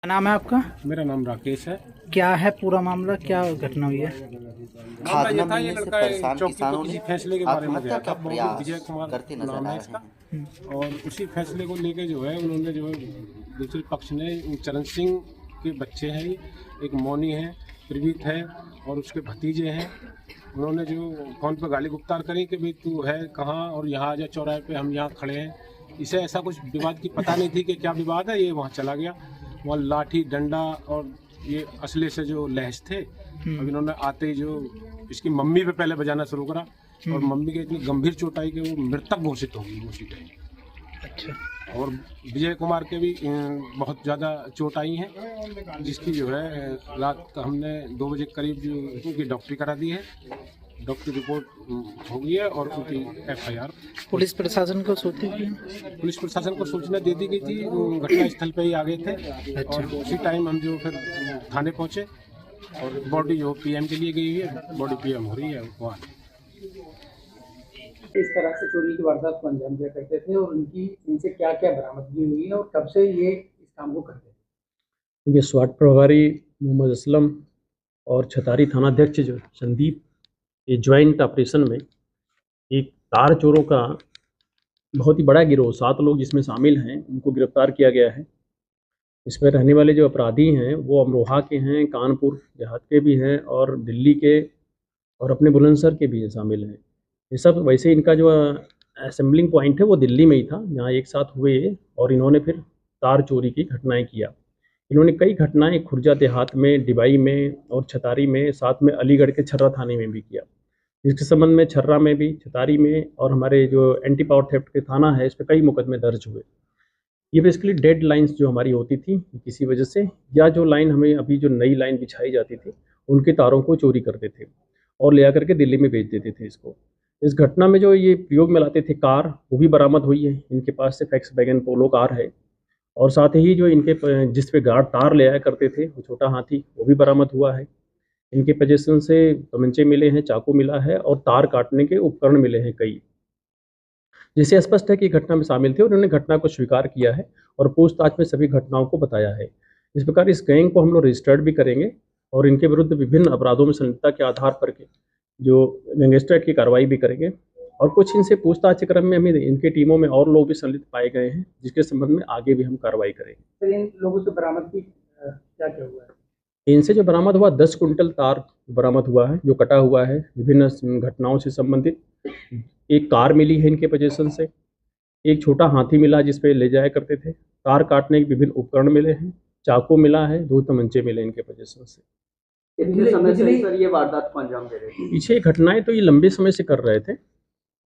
क्या नाम है आपका? मेरा नाम राकेश है। क्या है पूरा मामला, क्या घटना हुई है? खाद मामला न ये था, ये मिलने से लड़का परेशान चौकी पे किसानों किसी ने फैसले के बारे में आत्महत्या गया का था। मोहम्मद विजय प्रयास कुमार करते नजर नाम आ है रहे इसका। हैं। और उसी फैसले को लेके जो है उन्होंने जो है दूसरे पक्ष ने चरण सिंह के बच्चे हैं, एक मौनी है, प्रवीत है और उसके भतीजे हैं। उन्होंने जो फ़ोन पर गाली गुप्तार करी कि भाई तू है कहाँ और यहाँ आ जा चौराहे पे, हम यहाँ खड़े हैं। इसे ऐसा कुछ विवाद की पता नहीं थी कि क्या विवाद है। ये वहाँ चला गया, वहाँ लाठी डंडा और ये असले से जो लहज थे। अब इन्होंने आते ही जो इसकी मम्मी पे पहले बजाना शुरू करा और मम्मी के इतनी गंभीर चोट आई कि वो मृतक घोषित होगी उसी टाइम। अच्छा। और विजय कुमार के भी बहुत ज़्यादा चोट आई हैं, जिसकी जो है रात का हमने 2 बजे करीब जो उनकी डॉक्टरी करा दी है। डॉक्टरी रिपोर्ट हो गई है और उनकी FIR पुलिस प्रशासन को सूचित पुलिस प्रशासन को सूचना दे दी गई थी। घटना स्थल पे ही आ गए थे। अच्छा। और उसी टाइम हम जो फिर थाने पहुंचे और बॉडी जो PM के लिए गई हुई है, बॉडी PM हो रही है वहाँ। इस तरह से चोरी की वारदात को अंजाम दिया करते थे और इनसे क्या क्या बरामदगी हुई है और कब से ये इस काम को करते थे? ये स्वाट प्रभारी मोहम्मद असलम और छतारी थानाध्यक्ष जो संदीप, ये ज्वाइंट ऑपरेशन में एक तार चोरों का बहुत ही बड़ा गिरोह 7 लोग जिसमें शामिल हैं, उनको गिरफ्तार किया गया है। इसमें रहने वाले जो अपराधी हैं वो अमरोहा के हैं, कानपुर देहात के भी हैं और दिल्ली के और अपने बुलंदशहर के भी शामिल हैं। ये सब वैसे इनका जो असेंबलिंग पॉइंट है वो दिल्ली में ही था, जहाँ एक साथ हुए और इन्होंने फिर तार चोरी की घटनाएं किया। इन्होंने कई घटनाएं खुर्जा देहात में, डिबाई में और छतारी में, साथ में अलीगढ़ के छर्रा थाने में भी किया। इसके संबंध में छर्रा में भी, छतारी में और हमारे जो एंटी पावर थेफ्ट के थाना है, इस पर कई मुकदमे दर्ज हुए। ये बेसिकली डेड लाइन्स जो हमारी होती थी किसी वजह से, या जो लाइन हमें अभी जो नई लाइन बिछाई जाती थी उनके तारों को चोरी करते थे और ले आकर के दिल्ली में बेच देते थे इसको। इस घटना में जो ये प्रयोग में लाते थे कार, वो भी बरामद हुई है। इनके पास से फैक्सवैगन पोलो कार है और साथ ही जो इनके जिस पे गार्ड तार ले आया करते थे, वो छोटा हाथी, वो भी बरामद हुआ है। इनके पोजीशन से तमंचे मिले हैं, चाकू मिला है और तार काटने के उपकरण मिले हैं कई। जिससे स्पष्ट है कि घटना में शामिल थे और उन्होंने घटना को स्वीकार किया है और पूछताछ में सभी घटनाओं को बताया है। इस प्रकार इस गैंग को हम लोग रजिस्टर्ड भी करेंगे और इनके विरुद्ध विभिन्न अपराधों में संलिप्तता के आधार पर के जो गैंगस्टर की कार्रवाई भी करेंगे। और कुछ इनसे पूछताछ के क्रम में हमें इनके टीमों में और लोग भी संलिप्त पाए गए हैं, जिसके संबंध में आगे भी हम कार्रवाई करेंगे। फिर इन लोगों से बरामदगी क्या क्या हुआ है? इनसे जो बरामद हुआ 10 कुंटल तार बरामद हुआ है, जो कटा हुआ है विभिन्न घटनाओं से संबंधित। एक कार मिली है इनके पोजीशन से, एक छोटा हाथी मिला जिस पे ले जाया करते थे, तार काटने के विभिन्न उपकरण मिले हैं, चाकू मिला है, 2 तमंचे मिले इनके पोजीशन से। कितने समय से सर ये वारदात को अंजाम दे रहे थे? पीछे घटनाएं तो ये लंबे समय से कर रहे थे।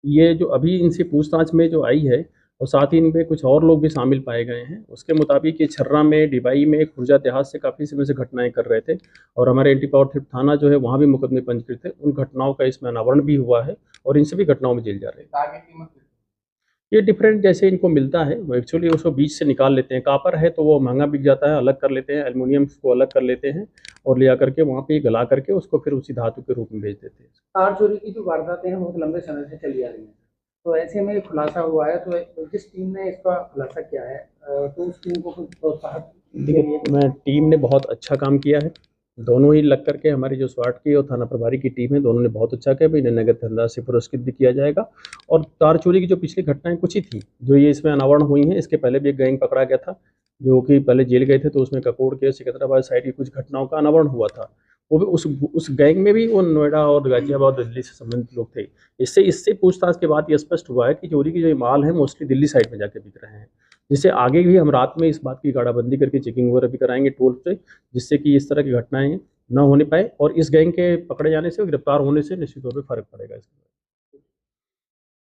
ये जो अभी इनसे पूछताछ में जो आई है और साथ ही इनमें कुछ और लोग भी शामिल पाए गए हैं, उसके मुताबिक ये छर्रा में, डिबाई में, खुर्जा देहात से काफ़ी समय से घटनाएं कर रहे थे और हमारे एंटी पावर थेफ्ट थाना जो है वहाँ भी मुकदमे पंजीकृत थे। उन घटनाओं का इसमें अनावरण भी हुआ है और इन सभी घटनाओं में जेल जा रहे हैं। ये डिफरेंट जैसे इनको मिलता है, वो एक्चुअली उसको बीच से निकाल लेते हैं। कापर है तो वो महंगा बिक जाता है, अलग कर लेते हैं, एल्युमिनियम को अलग कर लेते हैं और ले आकर के वहाँ पे गला करके उसको फिर उसी धातु के रूप में बेच देते हैं। तार चोरी की जो वारदातें हैं बहुत लंबे समय से चली आ रही हैं, तो ऐसे में खुलासा हुआ है, तो जिस टीम ने इसका खुलासा किया है तो उस टीम को कुछ प्रोत्साहन देखिए, टीम ने बहुत अच्छा काम किया है। दोनों ही लग करके हमारी जो स्वाट की और थाना प्रभारी की टीम है, दोनों ने बहुत अच्छा किया। इन्हें नगद धनराशि से पुरस्कृत भी किया जाएगा। और तार चोरी की जो पिछली घटनाएं कुछ ही थी जो ये इसमें अनावरण हुई हैं, इसके पहले भी एक गैंग पकड़ा गया था जो कि पहले जेल गए थे, तो उसमें ककोड़ के सिकंदराबाद साइड की कुछ घटनाओं का अनावरण हुआ था। वो भी उस गैंग में भी वो नोएडा और गाजियाबाद, दिल्ली से संबंधित लोग थे। इससे पूछताछ के बाद ये स्पष्ट हुआ है कि चोरी की जो माल है मोस्टली दिल्ली साइड में जाके बिक रहे हैं। जिससे आगे भी हम रात में इस बात की गाड़ाबंदी करके चेकिंग वगैरह भी कराएंगे टोल पे, जिससे कि इस तरह की घटनाएं न होने पाए और इस गैंग के पकड़े जाने से, गिरफ्तार होने से निश्चित तौर पर फर्क पड़ेगा इसके।